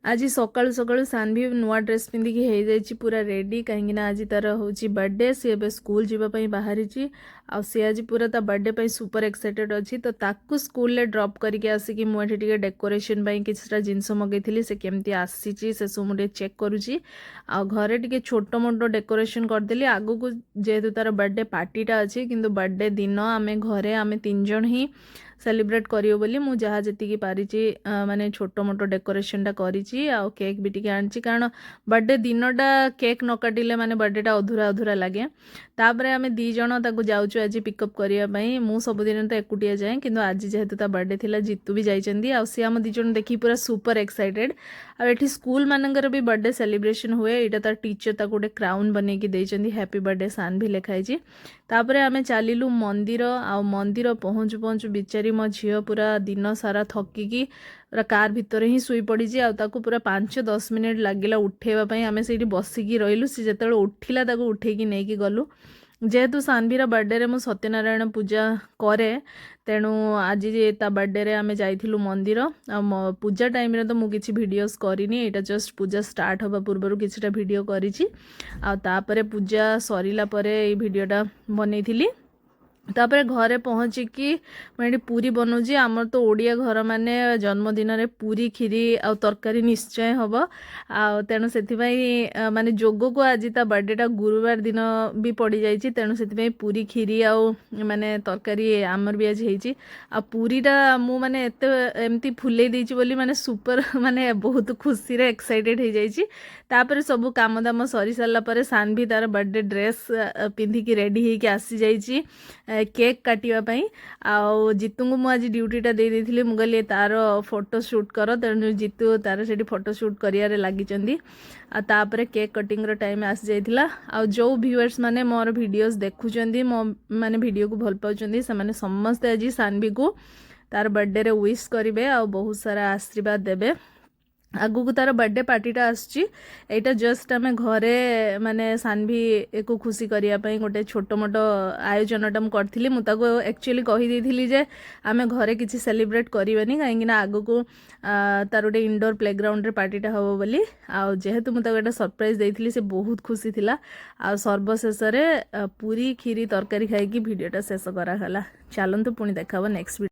आज सकाळु सकाळु सान्वी नुआ ड्रेस पिंधिकी हो जाइए पूरा रेडी कहीं आज तार हूँ बर्थडे सी ए स्कूल जीवाई बाहरी सी आज पूरा ता बर्थडे सुपर एक्साइटेड अच्छी तो ताकू स्कूल ड्रॉप करके आसिकी मुझे डेकोरेशन किसी जिनस मगेली से केमती आसी से सब मुझे चेक करुँची आ घरे टे छोट मोट डेकोरेशन करदेली आगु को जेहेतु तार बर्थडे पार्टीटा अच्छी किंतु बर्थडे दिन आम घरे आम 3 जन ही सेलिब्रेट करियो बोली मु जहाँ जी पारी माने छोट मोट डेकोरेशनटा करी आ केक भी टी आनी कारण बर्थडे दिनटा केक न काटिले माने बर्थडेटा अधूरा अधूरा लगे तापर आम 2 जन जाऊँ आज पिकअप करने मु सबुदिन तो एकुटिया जाए कि आज जेहेतु ता बर्थडे थिला जीतू भी जाइछंदी आ सी आम 2 जन देखी पूरा सुपर एक्साइटेड आ एठी स्कूल मानकर भी बर्थडे सेलिब्रेशन हुए एटा तार टीचर ताको गोटे क्राउन बने की देइछंदी हैप्पी बर्थडे सान भी लिखाई तापर आम चलिलु मंदिर आ मंदिर पहुँचु पहुँचु बिचारी मो झील पूरा दिन सारा थकिकी पूरा कार भितर ही शुई पड़ी पूरा 5-10 मिनिट लगिला उठेवाई आम से बसिकी रहीलु सी जो उठिला उठेकी नहीं गलु जेहेतु सान्वीर बर्थडे मु सत्यनारायण पूजा करे तेणु आज ता बर्थडे आम जाइलु मंदिर पूजा टाइम तो मुझे वीडियोस करनी यहाँ जस्ट पूजा स्टार्ट हवा पूर्व किछिटा वीडियो करिछि आ तापरे पूजा सरिला परे ये वीडियोटा बनई तापर घरे पहुँचिकी मुझे पूरी बनाऊँगी आमर तो ओडिया घर माने जन्मदिन रे पूरी खीरी आ तरकारी निश्चय हम आ तेणु से माने जोग को आज ता बर्थडेटा गुरुवार दिन भी पड़ जाइए तेणु से पूरी खीरी आ माने तरकारी आमर भी आज होती आ पूरीटा मु माने एमती फुले देइछि बोली माने सुपर माने बहुत खुशी रे एक्साइटेड हो जाइछि तापर सब काम दाम सरी सारा पर सान्वी तार बर्थडे ड्रेस पिंधिकी रेडी होइकी आसी जाइछि केक काटियापाई आउ जीतू को मुझे ड्यूटीटा दे देइथिली मु कहली तार फोटो शूट कर तेणु जीतू तार से फोटो शूट करियारे लागिचंदी आ तापरे केक कटिंग रो टाइम आसी जाइथिला आ जो व्यूअर्स माने मोर वीडियोस देखुचंदी मो माने वीडियो को भल पाउचंदी से माने समस्त आज सान्वी को तार बर्थडे रे विश करिवे आ बहुत सारा आशीर्वाद देबे आगु को तार बर्थडे पार्टीटा आसची एटा जस्ट आम घरे माने सान्वी को खुशी करने गोटे छोट मोट आयोजनटा मुझे मुझे एक्चुअली कही देइथिली जे आम घरे किसी सेलिब्रेट करवानी कहीं आगु को तार गोटे इंडोर प्लेग्राउंड रे पार्टीटा हम बोली आ जेहेतु मुझे गोटे सरप्राइज देइथिली से बहुत खुशी थिला आ सर्वशेष पूरी खीरी तरकारी खाई भिडटा शेष कराला चलतु पुणी देखा नेक्स्ट वीडियो।